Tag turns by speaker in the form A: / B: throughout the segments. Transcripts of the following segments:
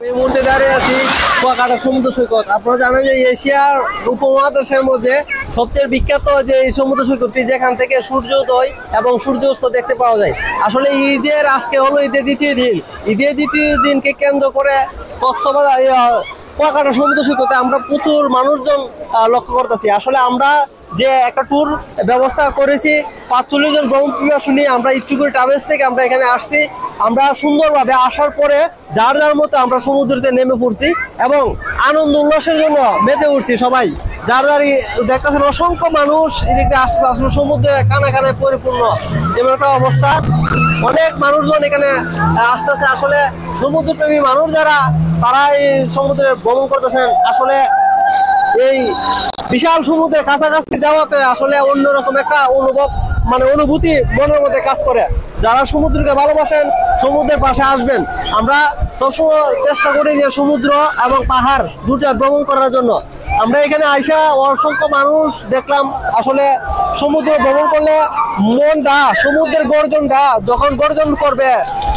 A: এই মুহূর্তে দাঁড়িয়ে আছি কুয়াকাটা সমুদ্র সৈকত। আপনারা জানেন যে এশিয়ার উপমহাদেশের মধ্যে সবচেয়ে বিখ্যাত যে এই সমুদ্র সৈকতটি, যেখান থেকে সূর্যোদয় এবং সূর্যাস্ত দেখতে পাওয়া যায়। আসলে ঈদের আজকে হলো ঈদের দ্বিতীয় দিন। ঈদের দ্বিতীয় দিনকে কেন্দ্র করে কুয়াকাটা সমুদ্র সৈকতে আমরা প্রচুর মানুষজন লক্ষ্য করতেছি। আসলে আমরা যে একটা ট্যুর ব্যবস্থা করেছি 45 জন ভ্রমণপিপাসু নিয়ে আমরা ইচ্ছুকুরি ট্রাভেলস থেকে আমরা এখানে আসছি। আমরা সুন্দরভাবে আসার পরে যার যার মতো আমরা সমুদ্রতে নেমে পড়ছি এবং আনন্দ উল্লাসের জন্য মেতে উঠছি। সবাই যার যারই দেখতেছেন অসংখ্য মানুষ এদিক দিয়ে আসতে, আসলে সমুদ্রের কানায় কানায় পরিপূর্ণ যেমন একটা অবস্থা। অনেক মানুষজন এখানে আসতেছে। আসলে সমুদ্রপ্রেমী মানুষ যারা, তারা এই সমুদ্রে ভ্রমণ করতেছেন। আসলে এই বিশাল সমুদ্রের কাছাকাছি যাওয়াতে আসলে অন্যরকম একটা অনুভূতি মনের মধ্যে কাজ করে। যারা সমুদ্রকে ভালোবাসেন সমুদ্রের পাশে আসবেন। আমরা সবসময় চেষ্টা করি যে সমুদ্র এবং পাহাড় দুটা ভ্রমণ করার জন্য। আমরা এখানে আইসা অসংখ্য মানুষ দেখলাম। আসলে সমুদ্র ভ্রমণ করলে মনটা, সমুদ্রের গর্জনটা যখন গর্জন করবে,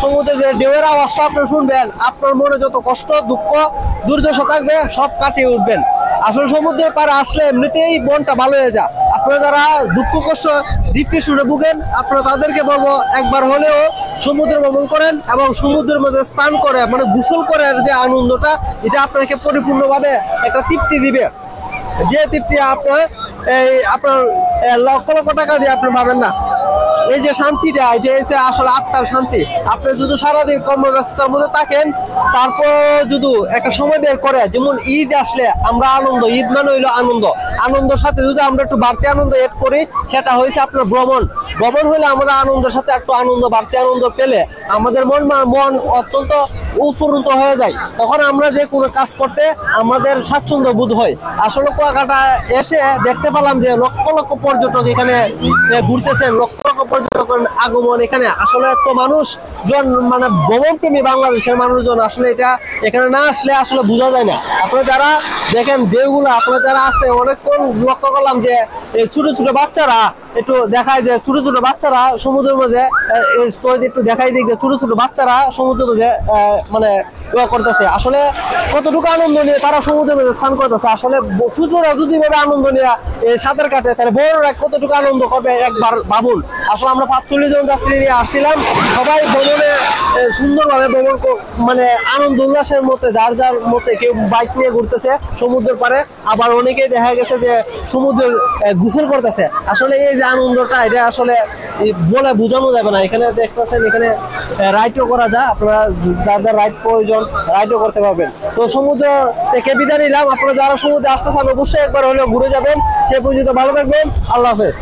A: সমুদ্রে যে ঢেউয়ের আওয়াজটা আপনি শুনবেন, আপনার মনে যত কষ্ট, দুঃখ, দুর্দশা থাকবে সব কাটিয়ে উঠবেন। আসলে সমুদ্রের পাড়ে আসলে এমনিতেই মনটা ভালো হয়ে যায়। আপনারা যারা দুঃখ কষ্ট ডিপ্রেশনে ভুগেন, আপনারা তাদেরকে বলবো একবার হলেও সমুদ্রে ভ্রমণ করেন এবং সমুদ্রের মধ্যে স্নান করে গোসল করে যে আনন্দটা, এটা আপনাকে পরিপূর্ণভাবে একটা তৃপ্তি দিবে, যে তৃপ্তি আপনার লক্ষ লক্ষ টাকা দিয়ে আপনি পাবেন না। এই যে শান্তিটা, এটা হচ্ছে আসলে আত্মার শান্তি। আপনি যদি সারাদিন কর্মব্যস্ততার মধ্যে থাকেন, তারপর যদি একটা সময় বের করে, যেমন ঈদ আসলে আমরা আনন্দ, ঈদ মানে হইলো আনন্দ, আনন্দের সাথে যদি আমরা একটু বাড়তি আনন্দ এড করি, সেটা হয়েছে আপনার ভ্রমণ হলে আমরা আনন্দের সাথে একটু আনন্দ, বাড়তি আনন্দ পেলে আমাদের মন অত্যন্ত উৎফুল্লিত হয়ে যায়। তখন আমরা যে কোনো কাজ করতে আমাদের স্বাচ্ছন্দ্য বোধ হয়। আসলে কুয়াকাটা এসে দেখতে পেলাম যে লক্ষ লক্ষ পর্যটক এখানে ঘুরতেছেন, লক্ষ লক্ষ পর্যটকের আগমন এখানে। আসলে তো মানুষ ভ্রমণপ্রেমী বাংলাদেশের মানুষজন, আসলে এটা এখানে না আসলে আসলে বোঝা যায় না। আপনারা যারা দেখেন ঢেউগুলো, আপনারা যারা আসছে, অনেকক্ষণ লক্ষ্য করলাম যে ছোট ছোট বাচ্চারা একটু দেখায় যে ছোট ছোট বাচ্চারা সমুদ্রের মাঝে একটু দেখাই দিক যে ছোট ছোট বাচ্চারা সমুদ্রের মাঝে করতেছে। আসলে কতটুকু আনন্দ নিয়ে তারা সমুদ্রের মাঝে স্নান করতেছে। আসলে ছোটরা যদি ভাবে আনন্দ নিয়ে সাঁতার কাটে, তাহলে বড়রা কতটুকু আনন্দ করবে একবার ভাবুন। আসলে আমরা 45 জন যাত্রী নিয়ে আসছিলাম। সবাই ভ্রমণে সুন্দরভাবে ভ্রমণ আনন্দ উল্লাসের মধ্যে যার যার মধ্যে, কেউ বাইক নিয়ে ঘুরতেছে সমুদ্রের পারে, আবার অনেকেই দেখা গেছে যে সমুদ্রের গোসল করতেছে। আসলে এই যে আনন্দটা, এটা আসলে বলে বোঝানো যাবে না। এখানে দেখতেছেন, এখানে রাইডও করা যায়। আপনারা যার যার রাইড প্রয়োজন রাইডও করতে পারবেন। তো সমুদ্র থেকে বিদায় নিলাম। আপনারা যারা সমুদ্রে আসতে চান অবশ্যই একবার হলেও ঘুরে যাবেন। সে পর্যন্ত ভালো থাকবেন। আল্লাহ হাফেজ।